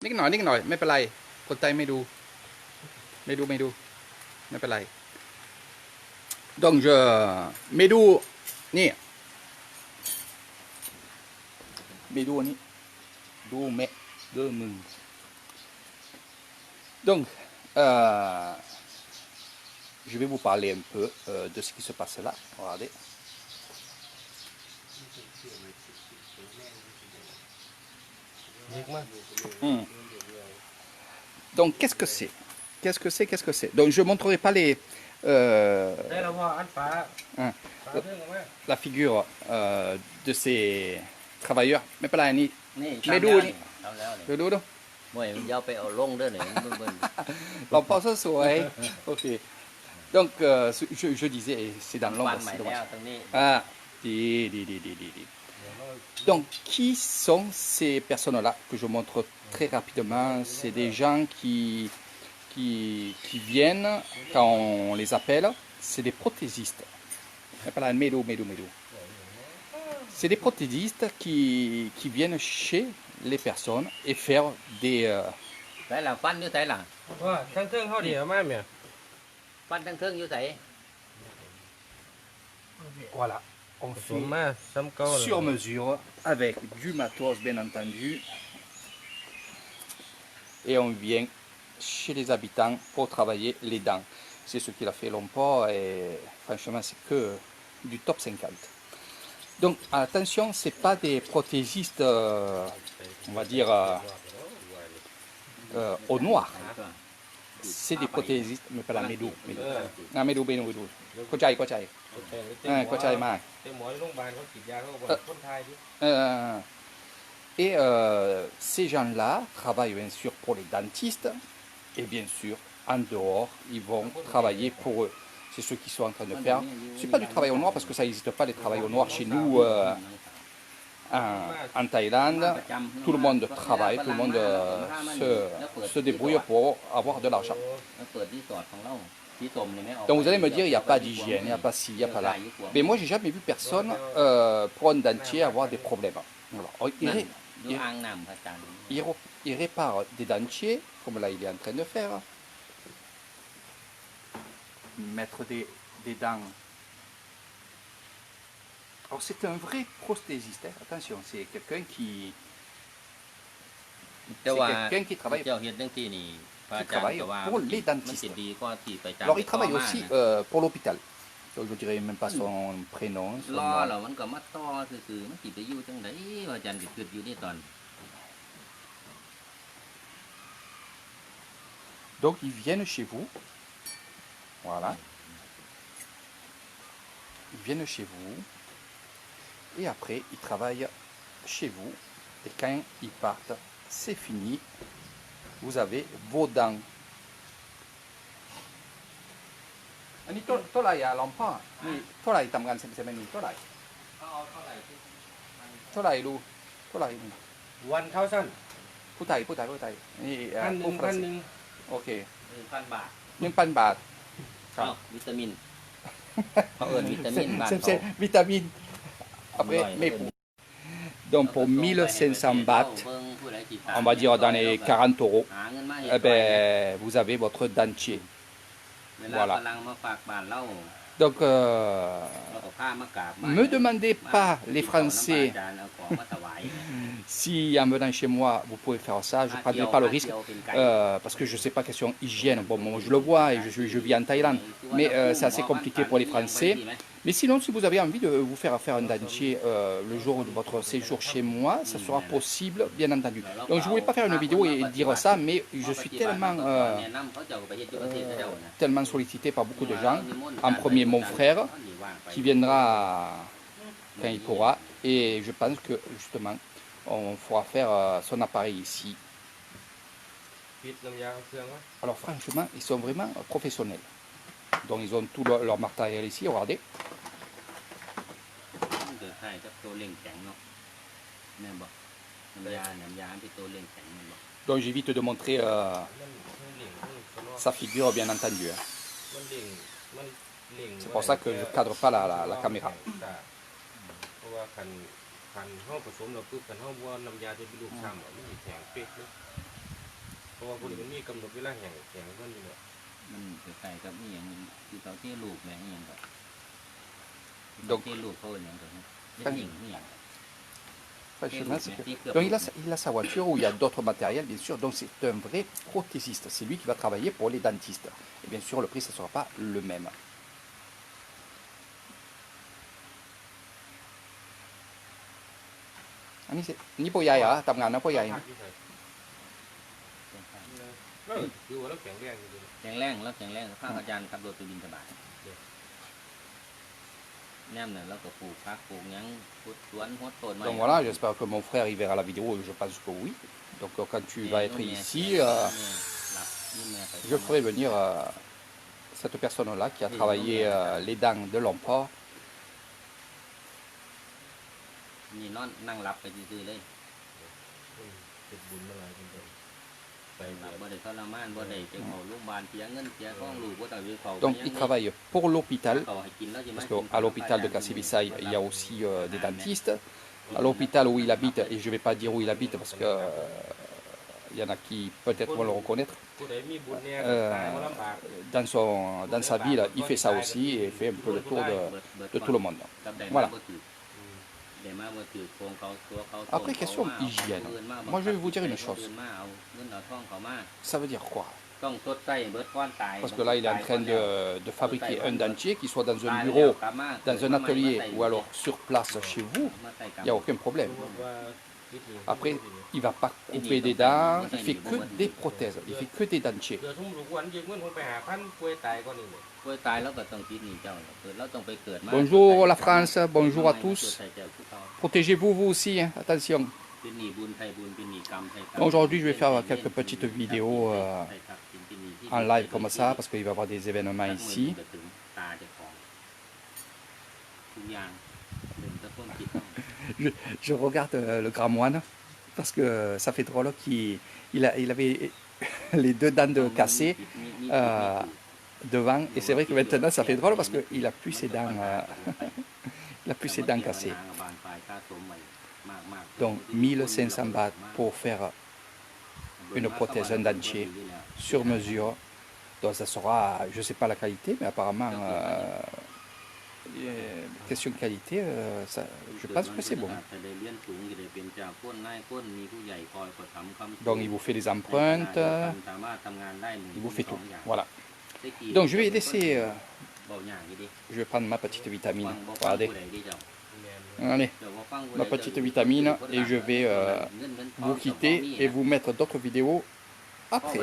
นิดหน่อยไม่เป็นไรคนไทยไม่ดูไม่เป็นไร donc je ไม่ดูนี่ไม่ดูนี่ดูเมะดูมึง donc je vais vous parler un peu de ce qui se passe là regardez. Donc qu'est-ce que c'est? Donc je ne montrerai pas les la figure de ces travailleurs. Mais pas là, ni. นี่ ไม่ดูนี่ ทำแล้วนี่ ดู มวยยาวไปเอาลงเด้อเนี่ยเบิ่ง เราพอสสวย ok donc je disais c'est dans ๆ l'ombre ปั้นใหม่ c'est แล้ว dommage ตรงนี้ ah di. Donc qui sont ces personnes là que je montre très rapidement? C'est des gens qui viennent quand on les appelle, c'est des prothésistes. C'est des prothésistes qui viennent chez les personnes et faire des ใส่หลังปั้นอยู่ใส่หลัง ว่าทั้งเครื่องเขาดีมากเนี่ย ปั้นทั้งเทิงอยู่ใส่ voilà, on สม fait มาซ้ำเก่า sur mesure avec du matos bien entendu et on vient chez les habitants pour travailler les dents. C'est ce qu'il a fait Lompo et franchement c'est que du top 50. Donc attention, c'est pas des prothésistes on va dire au noir. C'est des prothésistes, mais pas la médou. Médou. Kochai. เข้าใจมาก แต่หมอโรงพยาบาลเขาฉีดยาเขาบอกคนไทยดิ Et ces gens-là travaillent bien sûr pour les dentistes et bien sûr en dehors ils vont travailler pour eux. C'est ce qu'ils sont en train de faire. C'est pas du travail au noir parce que ça n'existe pas les travails au noir chez nous en Thaïlande. Tout le monde travaille, tout le monde se débrouille pour avoir de l'argent. แล้วเปิดที่สอดของเราที่ตมนี่ไม่ออก Donc vous allez me dire, il n'y a pas d'hygiène, il n'y a pas ci, il n'y a pas là. Mais moi, j'ai jamais vu personne pour un dentier avoir des problèmes. Alors, อยู่อ่างน้ำพระจันทร์ il répare des dentiers, comme là il est en train de faire. Mettre des dents. Alors c'est un vrai prothésiste, hein. Attention, c'est quelqu'un qui... แต่ว่า C'est quelqu'un qui travaille เจ้าเฮ็ดจังซี่นี่พระอาจารย์ก็ว่า pour les มัน dentistes. สิดีกว่าที่ไปตาม Alors il travaille ต่อมา aussi นะ pour l'hôpital. Donc, je dirais même pas son prénom. Son รอ nom. แล้วมันก็มาต่อซื่อๆมันสิไปอยู่จังได๋พระอาจารย์สิคิดอยู่นี่ตอน Donc ils viennent chez vous. Voilà. Ils viennent chez vous. Et après, ils travaillent chez vous. Et quand ils partent, c'est fini. Vous avez vos dents. อันนี้เท่าไหร่อะหลวงพ่อนี่เท่าไหร่ทำงานเซมินี่เท่าไหร่ เขาเอาเท่าไหร่ที่ เท่าไหร่ดูเท่าไหร่นี่ วันเท่าสั้น ผู้ไทยนี่ พันหนึ่ ผู้ ง ฝ พั รั่ น ง หนึ่ง โอเค 1,000 บาท 1,000 บาท เอ้าวิตามิน เขาเอิ้นวิตามินบ้านเขา C'est vitamine. Après, Ouais, mais ouais. donc pour 1500 bahts, เบิ่งผู้ใดสิตาม on va dire dans les 40 euros, หาเงินมาเฮ็ด eh ben, vous avez votre dentier. เวลา voilà. ฝรั่งมาฝากบ้านเรา Donc, เราก็พามากราบ me demandez pas les Français อาจารย์เอาของมาถวาย si en venant chez moi vous pouvez faire ça, je ne prendrai pas le risque parce que je ne sais pas question hygiène. Bon, moi je le vois et je vis en Thaïlande, mais c'est assez compliqué pour les Français. Mais sinon, si vous avez envie de vous faire faire un dentier le jour de votre séjour chez moi, ça sera possible, bien entendu. Donc je ne voulais pas faire une vidéo et dire ça, mais je suis tellement sollicité par beaucoup de gens. En premier, mon frère, qui viendra quand il pourra. Et je pense que justement, on pourra faire son appareil ici. ปิดน้ำยาเครื่องวะ Alors franchement, ils sont vraiment professionnels. Donc ils ont tout leur matériel ici, regardez. เกิดให้กับตัวเล่งแข็งเนาะแม่นบ่น้ำยาที่ตัวเล่งแข็งแม่นบ่ Donc j'évite de montrer มันเล่งมันสนอ sa figure, bien entendu. Hein. มันเล่งมันเล่ง C'est pour ça que je ne cadre pas la caméra. เพราะว่าคันห้องผสมเราปุ๊บคันห้องว่าน้ำยาจะไปลูกซ้ำมันสิแข็งเป๊กเลย ราะว่าคนนี้มันมีกำหนดเวลาแห่งเพิ่นอยู่เนี่ย มันใส่กับนี่อย่างที่เขาที่ลูกแม่นี่อย่างก็ Donc, ที่ลูกเขาอย่างก็เป็นหญิงนี่อย่าง Enfin, le chemin, c'est que- Donc il a sa voiture où il y a d'autres matériels, bien sûr. Donc c'est un vrai prothésiste. C'est lui qui va travailler pour les dentistes. Et bien sûr, le prix, ça ne sera pas le même. Anh ni po yai à, tạm ngàn nó po yai. แล้วคือว่าเราแข็งแรงอยู่ดี แข็งแรงแล้วแข็งแรงข้างอาจารย์ขับรถไปบินสบายแนมเนี่ยเราก็ปลูกพักปลูกยังพุดสวนหดต้นไม้ Donc voilà, j'espère que mon frère il verra la vidéo. Je pense que oui. Donc quand tu vas être ici, je ferai venir cette personne-là qui a travaillé les dents de l'emport. นี่นอนนั่งรับไปซื่อๆเลย เป็นบุญอะไรเป็นต้นไป หลับบ่ได้ทรมานบ่ได้ไปเข้าโรงพยาบาลเสียเงินเสียท้องลูกบ่ต้องไปเข้า Donc il travaille pour l'hôpital. เขาให้กินแล้วจะ Parce qu'à l'hôpital de Kassivitsai, il y a aussi des dentistes. À l'hôpital où il habite, et je ne vais pas dire où il habite parce que il y en a qui peut-être vont le reconnaître. ผู้ใดมีบุญเนี่ยตายบ่ลำบาก Dans sa ville, il fait ça aussi et fait un peu le tour de tout le monde. Voilà. Après, question hygiène. Moi, je vais vous dire une chose. Ça veut dire quoi? Parce que là, il est en train de fabriquer un dentier qui soit dans un bureau, dans un atelier ou alors sur place chez vous. Il n'y a aucun problème. ว่าคิดนี่ Après, il ne va pas couper des dents, il fait que des prothèses, il fait que des dentiers. เกิดทุ่มลูกวันยืมเงินผมไปหาพันป่วยตายก่อนนี่เลย ป่วยตายแล้วก็ต้องติดหนี้เจ้าเกิดแล้วต้องไปเกิดมา Bonjour la France, bonjour à tous. Protégez-vous vous aussi, hein, attention. เป็นหนี้บุญไทยบุญเป็นหนี้กรรมไทยกรรม Aujourd'hui, je vais faire quelques petites vidéos en live comme ça, parce qu'il va y avoir des événements ici. ตาเจ้าของทุกอย่างเดินตะก้นจิต Je regarde le grand moine, parce que ça fait drôle qu'il avait les deux dents de cassées devant, et c'est vrai que maintenant ça fait drôle parce qu'il n'a plus ses dents, il a plus ses dents cassées. Donc 1500 bahts pour faire une prothèse, un dentier sur mesure. Donc ça sera, je ne sais pas la qualité, mais apparemment, question de qualité, je pense que c'est bon. Donc il vous fait les empreintes, il vous fait tout. Voilà. Donc je vais laisser, je vais prendre ma petite vitamine. Regardez. Allez, ma petite vitamine et je vais vous quitter et vous mettre d'autres vidéos après.